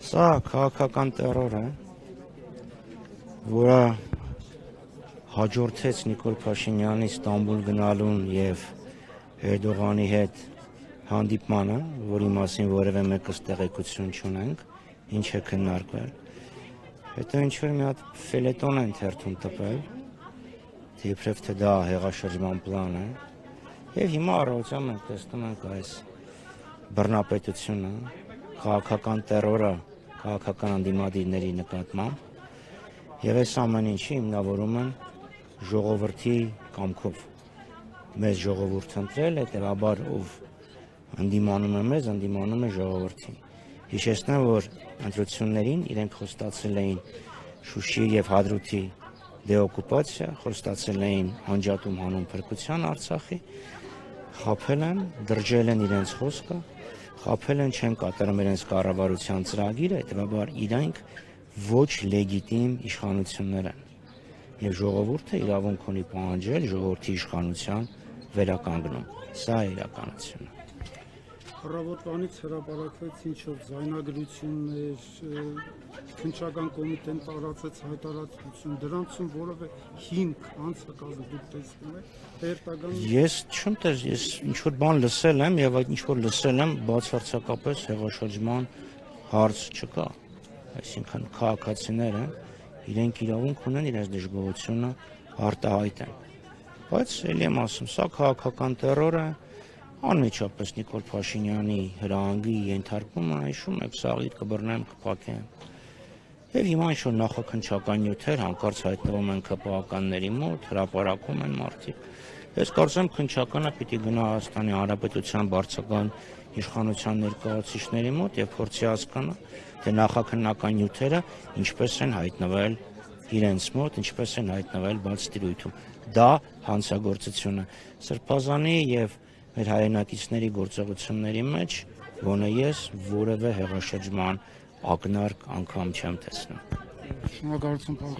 Սա քաղաքական տերոր է, որը հաջորդեց Նիկոլ Փաշինյանի Ստամբուլ գնալուն եւ Էրդողանի հետ հանդիպմանը, որի մասին որևէ մեկս տեղեկություն չունենք, ինչ է քննարկվել։ Հետո ինչ-որ մի հատ ֆելետոն են թերթում տպել, իբրև թե դա հեղաշրջման պլան է, եւ հիմա առավոտյան մենք տեսնում ենք այս բռնապետությունը, քաղաքական տերորը քաղաքական անդիմադիրների նկատմամբ եւ այս ամեն ինչի հիմնավորում են ժողովրդի կամքով։ Մեզ ժողովուրդ ընտրել, հետեւաբար ով անդիմանում է մեզ, անդիմանում է ժողովրդին։ Հիշեցնեմ, որ ընտրություններին իրենք խոստացել էին Շուշի եւ Հադրութի դեօկուպացիա, խոստացել էին անջատում հանուն փրկության Արցախի, խաբել են, դրջել են իրենց խոսքը, խաբել են, չեն կատարում իրենց կառավարության ծրագիրը, հետեւաբար իրենք ոչ լեգիտիմ իշխանություններ են։ Եվ ժողովուրդը իրավունք ունի պահանջել ժողովրդի իշխանության վերականգնում։ Սա է իրականությունը։ Առավոտվանից հրապարակվեց ինչ-որ ձայնագրություններ, քննչական կոմիտեն տարածեց հայտարարություն, դրանցում որևէ հիմք անցակազմ դուք տեսնում եք։ Ես չեմ տեսել, ես ինչ-որ բան լսել եմ եւ այդ ինչ-որ լսել եմ բացարձակապես հեղաշրջման հարց չկա։ Այսինքն քաղաքացիները իրենք իրավունք ունեն իրենց դժգոհությունը արտահայտեն։ Բայց ելի եմ ասում, սա քաղաքական տերոր է, անմիջապես Նիկոլ Փաշինյանի հրահանգի ենթարկումը, հիշում եք, սաղիթ կբռնեմ, կփակեմ։ Եվ հիմա ինչ-որ նախաքննչական նյութեր հանկարծ հայտնվում են ԿՊԱ-ականների մոտ, հրապարակում են մարդիկ։ Ես կարծեմ քննչականը պիտի գնա Հայաստանի Հանրապետության բարձրական իշխանության ներկայացուցիչների մոտ եւ փորձի հասկանա, թե նախաքննական նյութերը ինչպես են հայտնվել իրենց մոտ, ինչպես են հայտնվել բաց տիրույթում։ Դա հանցագործություն է։ Սրբազանի եւ մեր հայրենակիցների գործողությունների մեջ գոնե ես որևէ հեղաշրջման ակնարկ անգամ չեմ տեսնում։ Շնորհակալություն, պարոն։